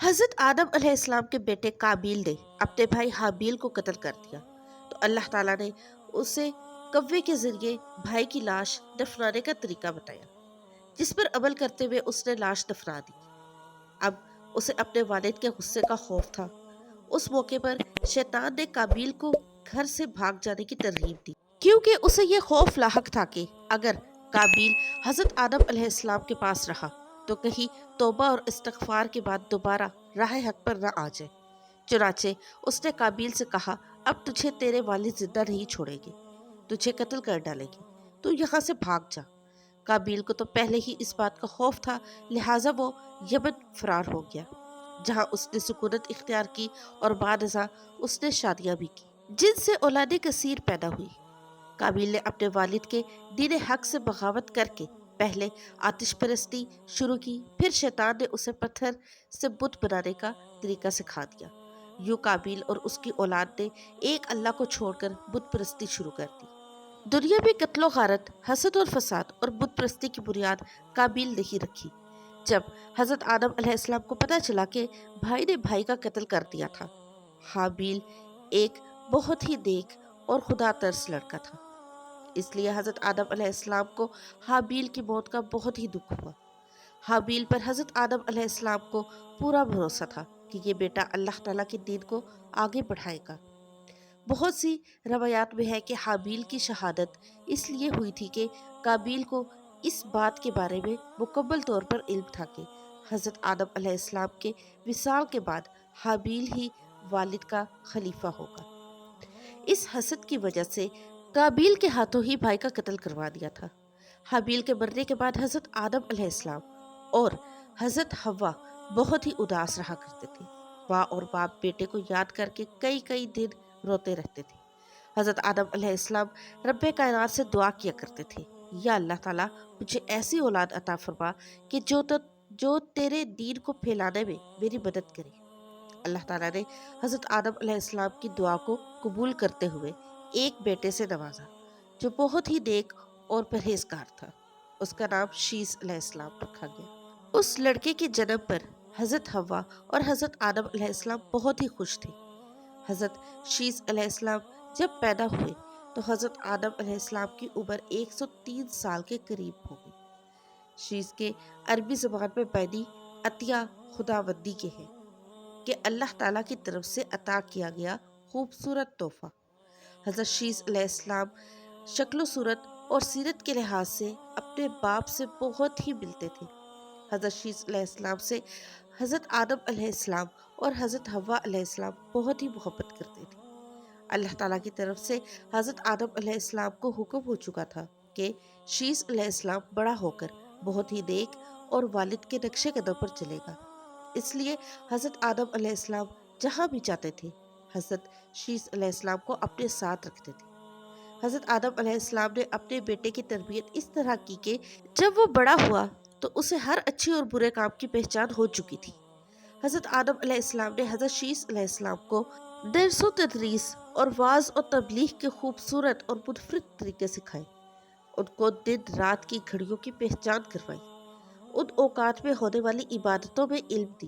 حضرت آدم علیہ السلام کے بیٹے قابیل نے اپنے بھائی حابیل کو قتل کر دیا تو اللہ تعالیٰ نے اسے کوے کے ذریعے بھائی کی لاش دفنانے کا طریقہ بتایا، جس پر عمل کرتے ہوئے اس نے لاش دفنا دی۔ اب اسے اپنے والد کے غصے کا خوف تھا۔ اس موقع پر شیطان نے قابیل کو گھر سے بھاگ جانے کی ترغیب دی، کیونکہ اسے یہ خوف لاحق تھا کہ اگر قابیل حضرت آدم علیہ السلام کے پاس رہا تو کہیں توبہ اور استغفار کے بعد دوبارہ راہ حق پر نہ آ جائے۔ چنانچہ اس نے قابیل سے کہا، اب تجھے تیرے والد زندہ نہیں چھوڑیں گے، تجھے قتل کر ڈالیں گے، تو یہاں سے بھاگ جا۔ قابیل کو تو پہلے ہی اس بات کا خوف تھا، لہٰذا وہ یمن فرار ہو گیا، جہاں اس نے سکونت اختیار کی اور بعد ازاں اس نے شادیاں بھی کی، جن سے اولاد کثیر پیدا ہوئی۔ قابیل نے اپنے والد کے دین حق سے بغاوت کر کے پہلے آتش پرستی شروع کی، پھر شیطان نے اسے پتھر سے بت بنانے کا طریقہ سکھا دیا۔ یوں قابیل اور اس کی اولاد نے ایک اللہ کو چھوڑ کر بت پرستی شروع کر دی۔ دنیا میں قتل و غارت، حسد اور فساد اور بت پرستی کی بنیاد قابیل نے ہی رکھی۔ جب حضرت آدم علیہ السلام کو پتہ چلا کہ بھائی نے بھائی کا قتل کر دیا تھا، حابیل ایک بہت ہی نیک اور خدا ترس لڑکا تھا، اس لیے حضرت آدم علیہ السلام کو حابیل کی موت کا بہت ہی دکھ ہوا۔ حابیل پر حضرت آدم علیہ السلام کو پورا بھروسہ تھا کہ یہ بیٹا اللہ تعالیٰ کے دین کو آگے بڑھائے گا۔ بہت سی روایات میں ہے کہ حابیل کی شہادت اس لیے ہوئی تھی کہ قابیل کو اس بات کے بارے میں مکمل طور پر علم تھا کہ حضرت آدم علیہ السلام کے وصال کے بعد حابیل ہی والد کا خلیفہ ہوگا۔ اس حسد کی وجہ سے قابیل کے ہاتھوں ہی بھائی کا قتل کروا دیا تھا۔ حابیل کے مرنے کے بعد حضرت آدم علیہ السلام اور حضرت حوا بہت ہی اداس رہا کرتے تھے۔ ماں اور باپ بیٹے کو یاد کر کے کئی کئی دن روتے رہتے تھے۔ حضرت آدم علیہ السلام رب کائنات سے دعا کیا کرتے تھے، یا اللہ تعالیٰ مجھے ایسی اولاد عطا فرما کہ جو تیرے دین کو پھیلانے میں میری مدد کرے۔ اللہ تعالیٰ نے حضرت آدم علیہ السلام کی دعا کو قبول کرتے ہوئے ایک بیٹے سے نوازا جو بہت ہی نیک اور پرہیزگار تھا۔ اس کا نام شیس علیہ السلام رکھا گیا۔ اس لڑکے کے جنم پر حضرت حوا اور حضرت آدم علیہ السلام بہت ہی خوش تھے۔ حضرت شیس علیہ السلام جب پیدا ہوئے تو حضرت آدم علیہ السلام کی عمر 103 سال کے قریب ہو گئی۔ شیس کے عربی زبان میں معنی عطیہ خداوندی کے ہیں کہ اللہ تعالیٰ کی طرف سے عطا کیا گیا خوبصورت تحفہ۔ حضرت شیس علیہ السلام شکل و صورت اور سیرت کے لحاظ سے اپنے باپ سے بہت ہی ملتے تھے۔ حضرت شیس علیہ السلام سے حضرت آدم علیہ السلام اور حضرت حوا علیہ السلام بہت ہی محبت کرتے تھے۔ اللہ تعالیٰ کی طرف سے حضرت آدم علیہ السلام کو حکم ہو چکا تھا کہ شیس علیہ السلام بڑا ہو کر بہت ہی نیک اور والد کے نقشے قدم پر چلے گا، اس لیے حضرت آدم علیہ السلام جہاں بھی جاتے تھے حضرت شیس علیہ السلام کو اپنے ساتھ رکھتے تھے۔ حضرت آدم علیہ السلام نے اپنے بیٹے کی تربیت اس طرح کی کہ جب وہ بڑا ہوا تو اسے ہر اچھے اور برے کام کی پہچان ہو چکی تھی۔ حضرت آدم علیہ السلام نے حضرت شیس علیہ السلام کو درس و تدریس اور وعظ و تبلیغ کے خوبصورت اور منفرد طریقے سکھائے، ان کو دن رات کی گھڑیوں کی پہچان کروائی، ان اوقات میں ہونے والی عبادتوں میں علم دی۔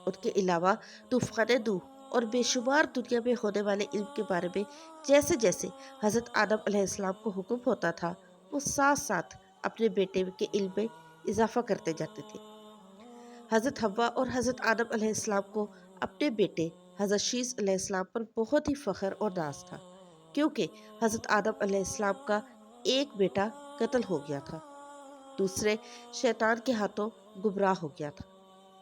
ان کے علاوہ طوفان نوح اور بے شمار دنیا میں ہونے والے علم کے بارے میں جیسے جیسے حضرت آدم علیہ السلام کو حکم ہوتا تھا وہ ساتھ ساتھ اپنے بیٹے کے علم میں اضافہ کرتے جاتے تھے۔ حضرت حوا اور حضرت آدم علیہ السلام کو اپنے بیٹے حضرت شیس علیہ السلام پر بہت ہی فخر اور ناز تھا، کیونکہ حضرت آدم علیہ السلام کا ایک بیٹا قتل ہو گیا تھا، دوسرے شیطان کے ہاتھوں گمراہ ہو گیا تھا،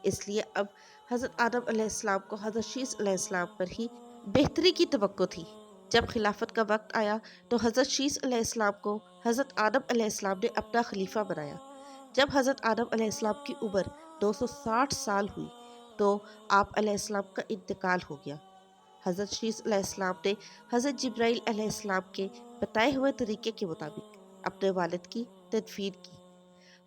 اس لیے اب حضرت آدم علیہ السلام کو حضرت شیس علیہ السلام پر ہی بہتری کی توقع تھی۔ جب خلافت کا وقت آیا تو حضرت شیس علیہ السلام کو حضرت آدم علیہ السلام نے اپنا خلیفہ بنایا۔ جب حضرت آدم علیہ السلام کی عمر 260 سال ہوئی تو آپ علیہ السلام کا انتقال ہو گیا۔ حضرت شیس علیہ السلام نے حضرت جبرائیل علیہ السلام کے بتائے ہوئے طریقے کے مطابق اپنے والد کی تدفین کی۔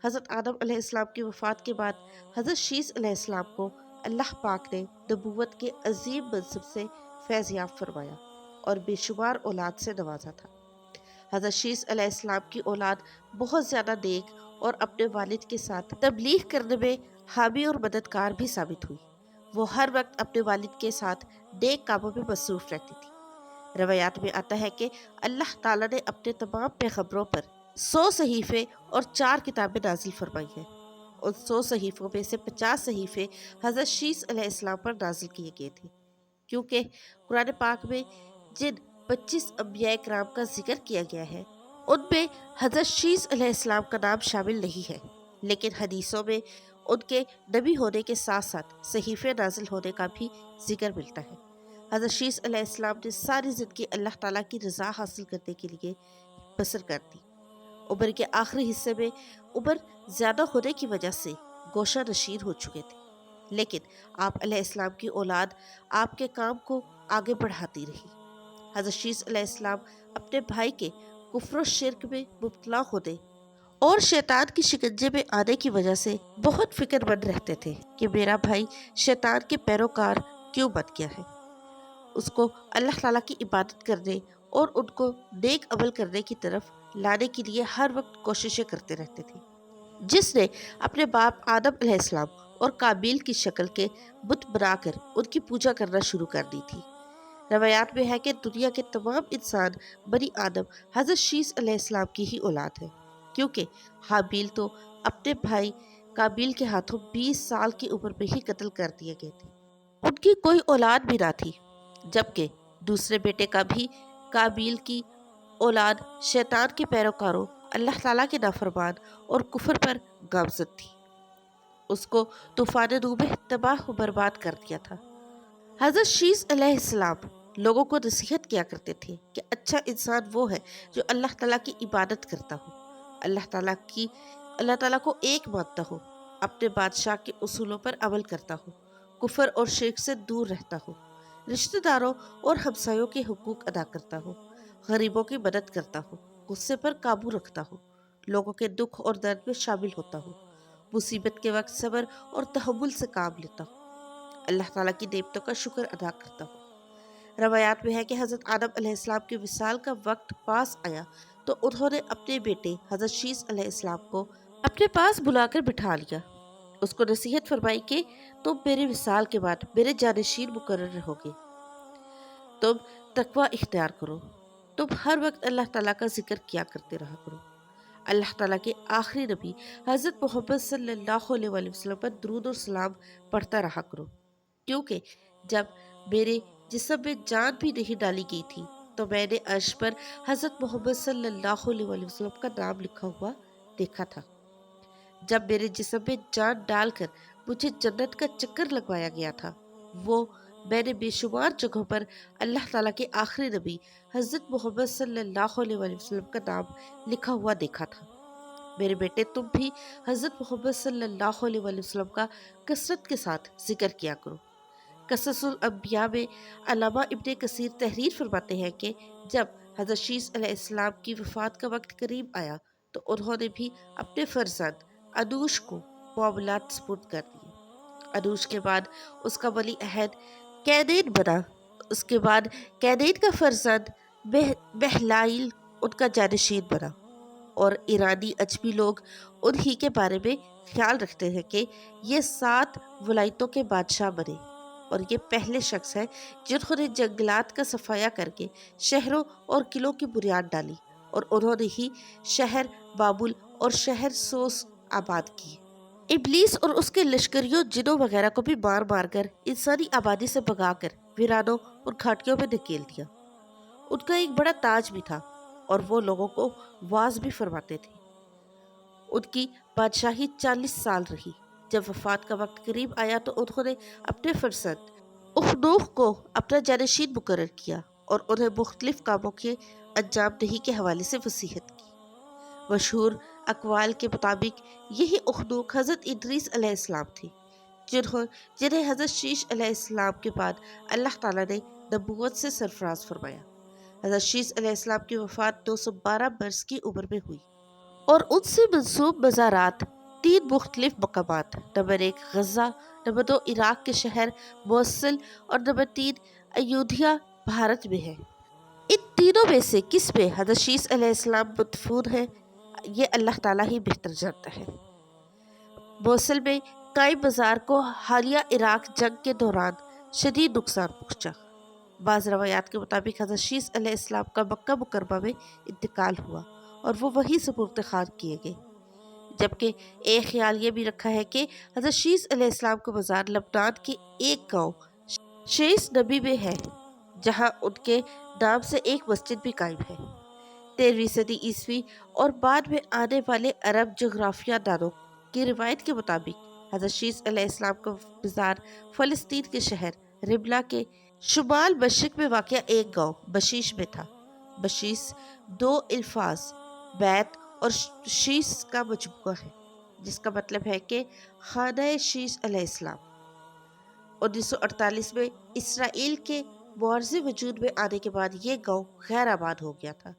حضرت آدم علیہ السلام کی وفات کے بعد حضرت شیس علیہ السلام کو اللہ پاک نے نبوت کے عظیم منصب سے فیض یاب فرمایا اور بے شمار اولاد سے نوازا تھا۔ حضرت شیس علیہ السلام کی اولاد بہت زیادہ نیک اور اپنے والد کے ساتھ تبلیغ کرنے میں حامی اور مددگار بھی ثابت ہوئی۔ وہ ہر وقت اپنے والد کے ساتھ نیک کاموں میں مصروف رہتی تھی۔ روایات میں آتا ہے کہ اللہ تعالیٰ نے اپنے تمام پیغمبروں پر 100 صحیفے اور 4 کتابیں نازل فرمائی ہیں۔ ان 100 صحیفوں میں سے 50 صحیفے حضرت شیس علیہ السلام پر نازل کیے گئے تھے، کیونکہ قرآن پاک میں جن 25 انبیاء کرام کا ذکر کیا گیا ہے ان میں حضرت شیس علیہ السلام کا نام شامل نہیں ہے، لیکن حدیثوں میں ان کے نبی ہونے کے ساتھ ساتھ صحیفے نازل ہونے کا بھی ذکر ملتا ہے۔ حضرت شیس علیہ السلام نے ساری زندگی اللہ تعالیٰ کی رضا حاصل کرنے کے لیے بسر کر دی۔ عمر کے آخری حصے میں عمر زیادہ ہونے کی وجہ سے گوشہ نشین ہو چکے تھے، لیکن آپ علیہ السلام کی اولاد آپ کے کام کو آگے بڑھاتی رہی۔ حضرت شیس علیہ السلام اپنے بھائی کے کفر و شرک میں مبتلا ہونے اور شیطان کی شکنجے میں آنے کی وجہ سے بہت فکر مند رہتے تھے کہ میرا بھائی شیطان کے پیروکار کیوں بن گیا ہے۔ اس کو اللہ تعالیٰ کی عبادت کرنے اور ان کو نیک عمل کرنے کی طرف لانے کے لیے ہر وقت کوششیں کرتے رہتے تھے۔ جس نے اپنے باپ آدم علیہ السلام اور قابیل کی شکل کے بت بنا کر ان کی پوجا کرنا شروع کر دی تھی۔ روایات میں ہے کہ دنیا کے تمام انسان بنی آدم حضرت شیس علیہ السلام کی ہی اولاد ہے، کیونکہ حابیل تو اپنے بھائی قابیل کے ہاتھوں 20 سال کی عمر میں ہی قتل کر دیے گئے تھے۔ ان کی کوئی اولاد بھی نہ تھی، جبکہ دوسرے بیٹے کا بھی قابیل کی اولاد شیطان کے پیروکاروں، اللہ تعالیٰ کے نافرمان اور کفر پر گامزن تھی۔ اس کو طوفان نوح میں تباہ و برباد کر دیا تھا۔ حضرت شیس علیہ السلام لوگوں کو نصیحت کیا کرتے تھے کہ اچھا انسان وہ ہے جو اللہ تعالیٰ کی عبادت کرتا ہو، اللہ تعالیٰ کو ایک مانتا ہو، اپنے بادشاہ کے اصولوں پر عمل کرتا ہو، کفر اور شرک سے دور رہتا ہو، رشتہ داروں اور ہمسایوں کے حقوق ادا کرتا ہو، غریبوں کی مدد کرتا ہو، غصے پر قابو رکھتا ہو، لوگوں کے دکھ اور درد میں شامل ہوتا ہو، مصیبت کے وقت صبر اور تحمل سے کام لیتا ہو، اللہ تعالیٰ کی نعمتوں کا شکر ادا کرتا ہو۔ روایات میں ہے کہ حضرت آدم علیہ السلام کے وصال کا وقت پاس آیا تو انہوں نے اپنے بیٹے حضرت شیس علیہ السلام کو اپنے پاس بلا کر بٹھا لیا۔ اس کو نصیحت فرمائی کہ تم میرے وصال کے بعد میرے جانشین مقرر رہو گے، تم تقوی اختیار کرو، تم ہر وقت اللہ تعالیٰ کا ذکر کیا کرتے رہا کرو، اللہ تعالیٰ کے آخری نبی حضرت محمد صلی اللہ علیہ وآلہ وسلم پر درود اور سلام پڑھتا رہا کرو، کیونکہ جب میرے جسم میں جان بھی نہیں ڈالی گئی تھی تو میں نے عرش پر حضرت محمد صلی اللہ علیہ وآلہ وسلم کا نام لکھا ہوا دیکھا تھا۔ جب میرے جسم میں جان ڈال کر مجھے جنت کا چکر لگوایا گیا تھا، وہ میں نے بے شمار جگہوں پر اللہ تعالیٰ کے آخری نبی حضرت محمد صلی اللہ علیہ وآلہ وسلم کا نام لکھا ہوا دیکھا تھا۔ میرے بیٹے تم بھی حضرت محمد صلی اللہ علیہ وآلہ وسلم کا کثرت کے ساتھ ذکر کیا کرو۔ قصص الانبیاء میں علامہ ابن کثیر تحریر فرماتے ہیں کہ جب حضرت شیس علیہ السلام کی وفات کا وقت قریب آیا تو انہوں نے بھی اپنے فرزند انوش کو معاملات سپرد کر دیے۔ انوش کے بعد اس کا ولی عہد کینین بنا، اس کے بعد کینین کا فرزند بہلائیل ان کا جانشین بنا، اور ایرانی اجمی لوگ انہی کے بارے میں خیال رکھتے ہیں کہ یہ 7 ولایتوں کے بادشاہ بنے، اور یہ پہلے شخص ہیں جنہوں نے جنگلات کا صفایا کر کے شہروں اور قلعوں کی بنیاد ڈالی، اور انہوں نے ہی شہر بابل اور شہر سوس آباد کی۔ ابلیس اور اس کے لشکریوں جنوں وغیرہ کو بھی مار مار کر انسانی آبادی سے بھگا کر ویرانوں اور گھاٹیوں میں دھکیل دیا۔ ان کا ایک بڑا تاج بھی تھا اور وہ لوگوں کو واعظ بھی فرماتے تھے۔ ان کی بادشاہی 40 سال رہی۔ جب وفات کا وقت قریب آیا تو انہوں نے اپنے فرزند اخنوخ کو اپنا جانشین مقرر کیا اور انہیں مختلف کاموں کے انجام دہی کے حوالے سے وصیت کی۔ مشہور اقوال کے مطابق یہی اخنوخ حضرت ادریس علیہ السلام تھے، جنہیں حضرت شیس علیہ السلام کے بعد اللہ تعالیٰ نے نبوت سے سرفراز فرمایا۔ حضرت شیس علیہ السلام کی وفات 212 برس کی عمر میں ہوئی، اور ان سے منسوب مزارات 3 مختلف مقامات، نمبر 1 غزہ، نمبر 2 عراق کے شہر موصل، اور نمبر 3 ایودھیا بھارت میں ہے۔ ان تینوں میں سے کس میں حضرت شیس علیہ السلام مدفون ہے، یہ اللہ تعالیٰ ہی بہتر جانتا ہے۔ موصل میں قائم بازار کو حالیہ عراق جنگ کے دوران شدید نقصان پہنچا۔ بعض روایات کے مطابق حضرت شیس علیہ السلام کا مکہ مکرمہ میں انتقال ہوا اور وہ وہیں سپرد خاک کیے گئے، جبکہ ایک خیال یہ بھی رکھا ہے کہ حضرت شیس علیہ السلام کا مزار لبنان کے ایک گاؤں شیس نبی میں ہے، جہاں ان کے نام سے ایک مسجد بھی قائم ہے۔ 13ویں صدی عیسوی اور بعد میں آنے والے عرب جغرافیہ دانوں کی روایت کے مطابق حضرت شیس علیہ السلام کا مزار فلسطین کے شہر ربلہ کے شمال مشرق میں واقع ایک گاؤں بشیش میں تھا۔ بشیش دو الفاظ بیت اور شیس کا مجموعہ ہے، جس کا مطلب ہے کہ خانہ شیس علیہ السلام۔ 1948 میں اسرائیل کے معارضے وجود میں آنے کے بعد یہ گاؤں غیر آباد ہو گیا تھا،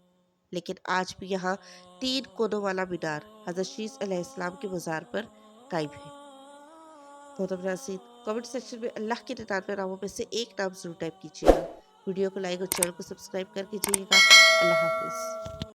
لیکن آج بھی یہاں 3 کونوں والا مینار حضرت شیس علیہ السلام کے مزار پر قائم ہے۔ محترم ناظرین، کمنٹ سیکشن میں اللہ کے 99 ناموں میں سے ایک نام ضرور ٹائپ کیجیے گا۔ ویڈیو کو لائک اور چینل کو سبسکرائب کر کیجیے گا۔ اللہ حافظ۔